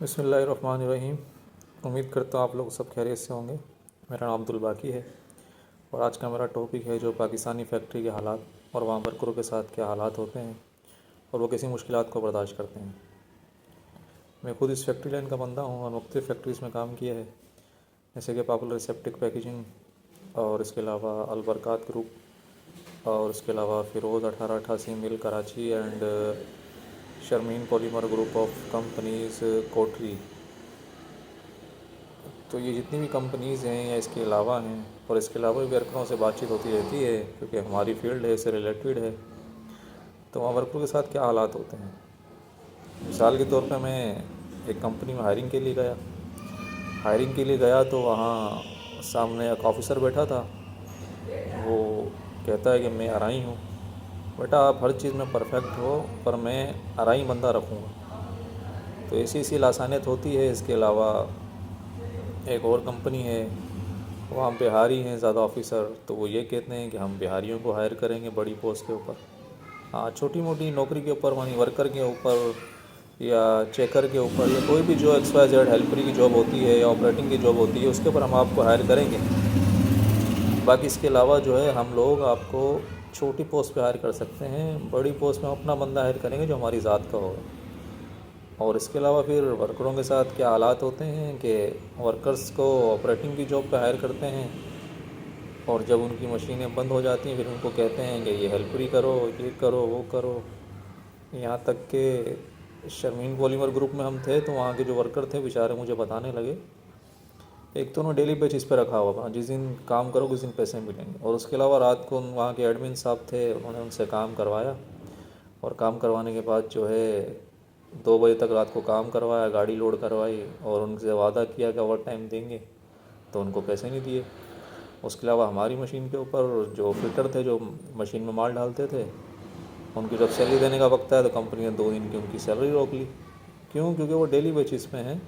بسم اللہ الرحمن الرحیم۔ امید کرتا ہوں آپ لوگ سب خیریت سے ہوں گے۔ میرا نام عبدالباقی ہے اور آج کا میرا ٹاپک ہے جو پاکستانی فیکٹری کے حالات اور وہاں ورکروں کے ساتھ کیا حالات ہوتے ہیں اور وہ کیسی مشکلات کو برداشت کرتے ہیں۔ میں خود اس فیکٹری لائن کا بندہ ہوں اور مختلف فیکٹریز میں کام کیا ہے، جیسے کہ پاپولر سیپٹک پیکیجنگ اور اس کے علاوہ البرکات گروپ اور اس کے علاوہ فیروز 1888 مل Karachi and Sharmeen polymer group of companies Kotri. تو یہ جتنی بھی کمپنیز ہیں یا اس کے علاوہ ہیں اور اس کے علاوہ بھی ورکروں سے بات چیت ہوتی رہتی ہے کیونکہ ہماری فیلڈ ہے، اس سے ریلیٹڈ ہے۔ تو وہاں ورکروں کے ساتھ کیا حالات ہوتے ہیں؟ مثال کے طور پہ میں ایک کمپنی میں ہائرنگ کے لیے گیا تو وہاں سامنے ایک آفیسر بیٹھا تھا۔ وہ کہتا ہے کہ میں ارائی ہوں، بیٹا آپ ہر چیز میں پرفیکٹ ہو پر میں ارائی بندہ رکھوں گا۔ تو ایسی لاسانیت ہوتی ہے۔ اس کے علاوہ ایک اور کمپنی ہے، وہاں بہاری ہیں زیادہ آفیسر، تو وہ یہ کہتے ہیں کہ ہم بہاریوں کو ہائر کریں گے بڑی پوسٹ کے اوپر۔ ہاں، چھوٹی موٹی نوکری کے اوپر یعنی ورکر کے اوپر یا چیکر کے اوپر یا کوئی بھی جو ایکس وائی زیڈ ہیلپری کی جاب ہوتی ہے یا آپریٹنگ کی جاب ہوتی ہے اس کے اوپر ہم آپ کو ہائر کریں گے۔ باقی اس کے علاوہ جو ہے ہم لوگ آپ کو چھوٹی پوسٹ پہ ہائر کر سکتے ہیں، بڑی پوسٹ میں اپنا بندہ ہائر کریں گے جو ہماری ذات کا ہوگا۔ اور اس کے علاوہ پھر ورکروں کے ساتھ کیا حالات ہوتے ہیں کہ ورکرز کو آپریٹنگ کی جاب پہ ہائر کرتے ہیں اور جب ان کی مشینیں بند ہو جاتی ہیں پھر ان کو کہتے ہیں کہ یہ ہیلپری کرو، یہ کرو، وہ کرو۔ یہاں تک کہ شرمین پولیمر گروپ میں ہم تھے تو وہاں کے جو ورکر تھے بیچارے مجھے بتانے لگے، ایک تو انہوں ڈیلی بیسس پہ رکھا ہوا تھا، جس دن کام کرو اس دن پیسے ملیں گے، اور اس کے علاوہ رات کو وہاں کے ایڈمن صاحب تھے، انہوں نے ان سے کام کروایا اور کام کروانے کے بعد جو ہے 2 بجے تک رات کو کام کروایا، گاڑی لوڈ کروائی اور ان سے وعدہ کیا کہ اوور ٹائم دیں گے، تو ان کو پیسے نہیں دیے۔ اس کے علاوہ ہماری مشین کے اوپر جو فٹر تھے جو مشین میں مال ڈالتے تھے، ان کی جب سیلری دینے کا وقت ہے تو کمپنی نے 2 دن کی ان کی سیلری روک لی۔ کیوں؟ کیونکہ وہ ڈیلی بیسس پہ ہیں۔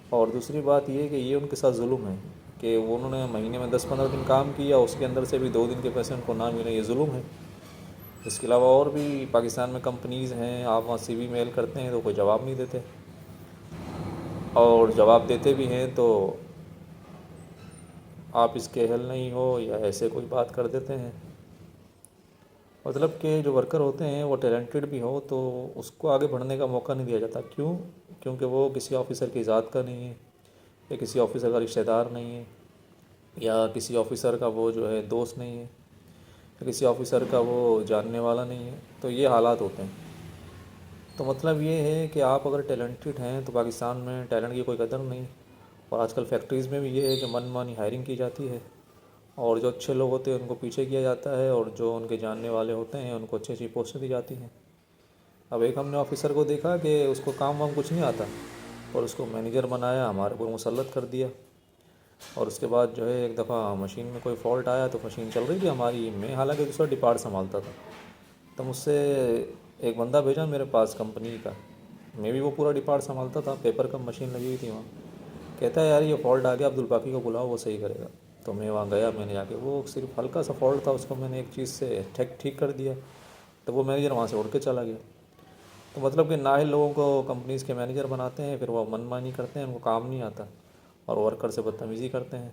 اور دوسری بات یہ کہ یہ ان کے ساتھ ظلم ہے کہ انہوں نے مہینے میں 10-15 دن کام کیا، اس کے اندر سے بھی 2 دن کے پیسے ان کو نہ ملے، یہ ظلم ہے۔ اس کے علاوہ اور بھی پاکستان میں کمپنیز ہیں، آپ وہاں سی وی میل کرتے ہیں تو کوئی جواب نہیں دیتے، اور جواب دیتے بھی ہیں تو آپ اس کے اہل نہیں ہو یا ایسے کوئی بات کر دیتے ہیں۔ مطلب کہ جو ورکر ہوتے ہیں وہ ٹیلنٹڈ بھی ہو تو اس کو آگے بڑھنے کا موقع نہیں دیا جاتا۔ کیوں؟ کیونکہ وہ کسی آفیسر کی ذات کا نہیں ہے یا کسی آفیسر کا رشتہ دار نہیں ہے یا کسی آفیسر کا وہ جو ہے دوست نہیں ہے یا کسی آفیسر کا وہ جاننے والا نہیں ہے، تو یہ حالات ہوتے ہیں۔ تو مطلب یہ ہے کہ آپ اگر ٹیلنٹڈ ہیں تو پاکستان میں ٹیلنٹ کی کوئی قدر نہیں، اور آج کل فیکٹریز میں بھی یہ ہے کہ من مانی ہائرنگ کی جاتی ہے اور جو اچھے لوگ ہوتے ہیں ان کو پیچھے کیا جاتا ہے اور جو ان کے جاننے والے ہوتے ہیں ان کو اچھی اچھی پوسٹیں دی جاتی ہیں۔ اب ایک ہم نے آفیسر کو دیکھا کہ اس کو کام وام کچھ نہیں آتا اور اس کو مینیجر بنایا، ہمارے اوپر مسلط کر دیا، اور اس کے بعد جو ہے ایک دفعہ مشین میں کوئی فالٹ آیا تو مشین چل رہی تھی ہماری، میں حالانکہ دوسرا ڈپارٹ سنبھالتا تھا، تو مجھ سے ایک بندہ بھیجا میرے پاس کمپنی کا، میں بھی وہ پورا ڈپارٹ سنبھالتا تھا، پیپر کم مشین لگی ہوئی تھی وہاں، کہتا ہے یار یہ فالٹ آ گیا، عبدالباقی کو بلاؤ وہ صحیح کرے گا۔ تو میں وہاں گیا، میں نے جا کے وہ صرف ہلکا سا فالٹ تھا، اس کو میں نے ایک چیز سے ٹھیک کر دیا، تو وہ مینیجر وہاں سے اڑ کے چلا گیا۔ تو مطلب کہ نااہل لوگوں کو کمپنیز کے مینیجر بناتے ہیں، پھر وہ من مانی کرتے ہیں، ان کو کام نہیں آتا اور ورکر سے بدتمیزی کرتے ہیں۔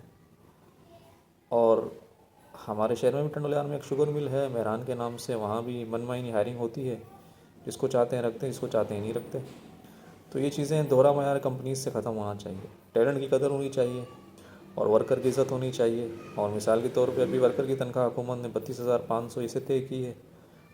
اور ہمارے شہر میں بھی ٹنڈولیان میں ایک شوگر مل ہے مہران کے نام سے، وہاں بھی من مانی ہائرنگ ہوتی ہے، جس کو چاہتے ہیں رکھتے ہیں، جس کو چاہتے ہیں نہیں رکھتے۔ تو یہ چیزیں دوہرا معیار کمپنیز سے ختم ہونا چاہیے، ٹیلنٹ کی قدر ہونی چاہیے اور ورکر کی عزت ہونی چاہیے۔ اور مثال کے طور پہ ابھی ورکر کی تنخواہ حکومت نے 32,500 اسے طے کی ہے،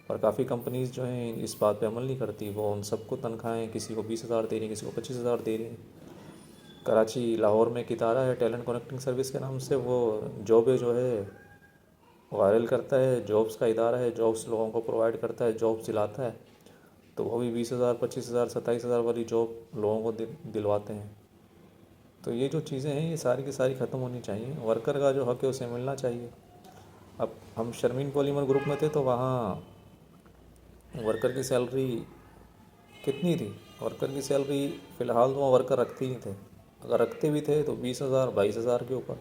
اور کافی کمپنیز جو ہیں اس بات پہ عمل نہیں کرتی، وہ ان سب کو تنخواہیں کسی کو 20,000 دے رہی ہیں، کسی کو 25,000 دے رہی ہیں۔ کراچی لاہور میں ایک ادارہ ہے ٹیلنٹ کنیکٹنگ سروس کے نام سے، وہ جابیں جو ہے وائرل کرتا ہے، جابس کا ادارہ ہے، جابس لوگوں کو پرووائڈ کرتا ہے، جابس دلاتا ہے، تو وہ بھی 20,000 25,000 27,000 والی جاب لوگوں کو دلواتے ہیں۔ تو یہ جو چیزیں ہیں یہ ساری کی ساری ختم ہونی چاہیے، ورکر کا جو حق ہے اسے ملنا چاہیے۔ اب ہم شرمین پولیمر گروپ میں تھے تو وہاں ورکر کی سیلری کتنی تھی؟ ورکر کی سیلری فی الحال تو وہاں ورکر رکھتے ہی تھے، اگر رکھتے بھی تھے تو 20,000 22,000 کے اوپر،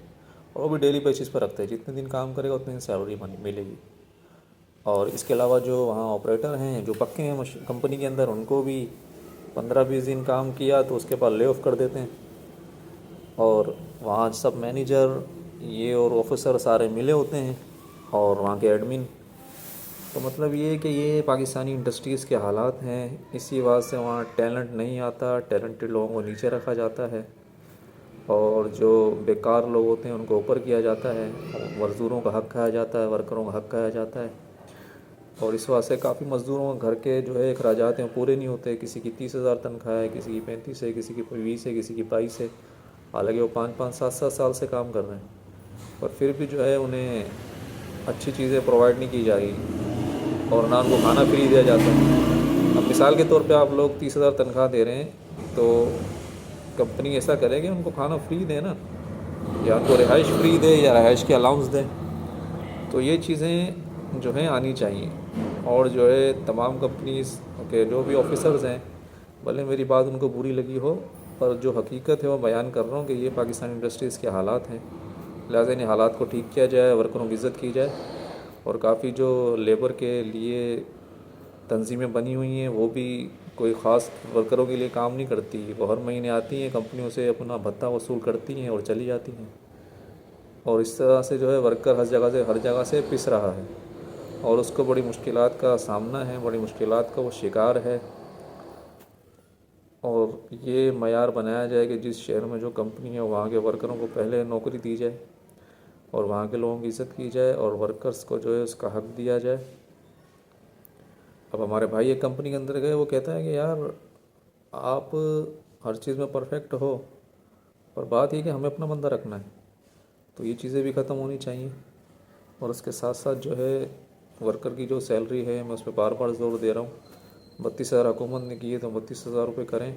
اور وہ بھی ڈیلی بیسس پر رکھتے ہیں، جتنے دن کام کرے گا اتنے دن سیلری ملے گی۔ اور اس کے علاوہ جو وہاں آپریٹر ہیں جو پکے ہیں کمپنی کے اندر، ان کو بھی 15-20 دن کام کیا تو اس کے بعد لے آف کر دیتے ہیں، اور وہاں سب مینیجر یہ اور آفیسر سارے ملے ہوتے ہیں اور وہاں کے ایڈمن. تو مطلب یہ ہے کہ یہ پاکستانی انڈسٹریز کے حالات ہیں. اسی وجہ سے وہاں ٹیلنٹ نہیں آتا، ٹیلنٹڈ لوگوں کو نیچے رکھا جاتا ہے، اور جو بیکار لوگ ہوتے ہیں ان کو اوپر کیا جاتا ہے، مزدوروں کا حق کھایا جاتا ہے، ورکروں کا حق کھایا جاتا ہے. اور اس وجہ سے کافی مزدوروں کے گھر کے جو ہے اخراجات ہیں پورے نہیں ہوتے. کسی کی 30,000 تنخواہ ہے، کسی کی 35 ہے، کسی کی 20 ہے، کسی کی 22 ہے، حالانکہ وہ 5-5 7-7 سال سے کام کر رہے ہیں، اور پھر بھی جو ہے انہیں اچھی چیزیں پرووائڈ نہیں کی جا رہی، اور نہ ان کو کھانا فری دیا جاتا ہے. اب مثال کے طور پہ آپ لوگ 30,000 تنخواہ دے رہے ہیں تو کمپنی ایسا کرے کہ ان کو کھانا فری دے نا، یا ان کو رہائش فری دے یا رہائش کے الاؤنس دے. تو یہ چیزیں جو ہیں آنی چاہیے. اور جو ہے تمام کمپنیز کے جو بھی آفیسرز ہیں، بھلے میری بات ان کو بری لگی ہو، پر جو حقیقت ہے وہ بیان کر رہا ہوں کہ یہ پاکستانی انڈسٹریز کے حالات ہیں. لہٰذا ان حالات کو ٹھیک کیا جائے، ورکروں کی عزت کی جائے، اور کافی جو لیبر کے لیے تنظیمیں بنی ہوئی ہیں وہ بھی کوئی خاص ورکروں کے لیے کام نہیں کرتی. وہ ہر مہینے آتی ہیں، کمپنیوں سے اپنا بھتہ وصول کرتی ہیں اور چلی جاتی ہیں. اور اس طرح سے جو ہے ورکر ہر جگہ سے پس رہا ہے، اور اس کو بڑی مشکلات کا سامنا ہے، بڑی مشکلات کا وہ شکار ہے. اور یہ معیار بنایا جائے کہ جس شہر میں جو کمپنی ہے وہاں کے ورکروں کو پہلے نوکری دی جائے، اور وہاں کے لوگوں کی عزت کی جائے، اور ورکرز کو جو ہے اس کا حق دیا جائے. اب ہمارے بھائی ایک کمپنی کے اندر گئے، وہ کہتا ہے کہ یار آپ ہر چیز میں پرفیکٹ ہو، اور بات یہ کہ ہمیں اپنا بندہ رکھنا ہے. تو یہ چیزیں بھی ختم ہونی چاہیے. اور اس کے ساتھ ساتھ جو ہے ورکر کی جو سیلری ہے، میں اس پہ بار بار زور دے رہا ہوں. 32,000 حکومت نے کی ہے تو 32,000 روپے کریں،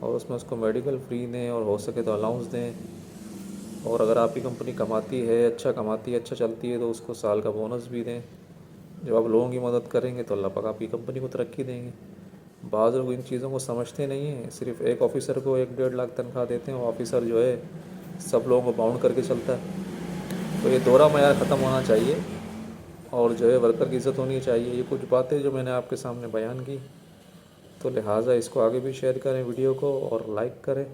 اور اس میں اس کو میڈیکل فری دیں، اور ہو سکے تو الاؤنس دیں. اور اگر آپ کی کمپنی کماتی ہے، اچھا کماتی ہے، اچھا چلتی ہے، تو اس کو سال کا بونس بھی دیں. جب آپ لوگوں کی مدد کریں گے تو اللہ پاک آپ کی کمپنی کو ترقی دیں گے. بعض لوگ ان چیزوں کو سمجھتے نہیں ہیں، صرف ایک آفیسر کو 1-1.5 لاکھ تنخواہ دیتے ہیں، وہ آفیسر جو ہے سب لوگوں کو باؤنڈ کر کے چلتا ہے. تو یہ دوہرا معیار ختم ہونا چاہیے، اور جو ہے ورکر کی عزت ہونی چاہیے. یہ کچھ باتیں جو میں نے آپ کے سامنے بیان کی، تو لہٰذا اس کو آگے بھی شیئر کریں ویڈیو کو، اور لائک کریں،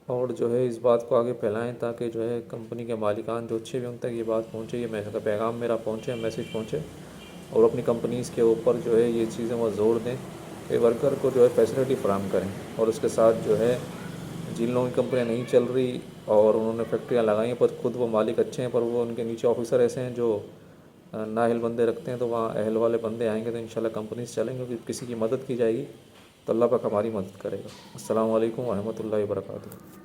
اور جو ہے اس بات کو آگے پھیلائیں تاکہ جو ہے کمپنی کے مالکان جو اچھے بھی ان تک یہ بات پہنچے، یہ پیغام میرا پہنچے، میسیج پہنچے، اور اپنی کمپنیز کے اوپر جو ہے یہ چیزیں وہ زور دیں کہ ورکر کو جو ہے فیسلٹی فراہم کریں. اور اس کے ساتھ جو ہے جن لوگوں کی کمپنیاں نہیں چل رہی اور انہوں نے فیکٹریاں لگائی ہیں، پر خود وہ مالک اچھے ہیں، پر وہ ان کے نیچے آفیسر ایسے ہیں جو نااہل بندے رکھتے ہیں، تو وہاں اہل والے بندے آئیں گے تو انشاءاللہ کمپنیز چلیں گے. کیونکہ کسی کی مدد کی جائے گی تو اللہ پاک ہماری مدد کرے گا. السلام علیکم ورحمۃ اللہ وبرکاتہ.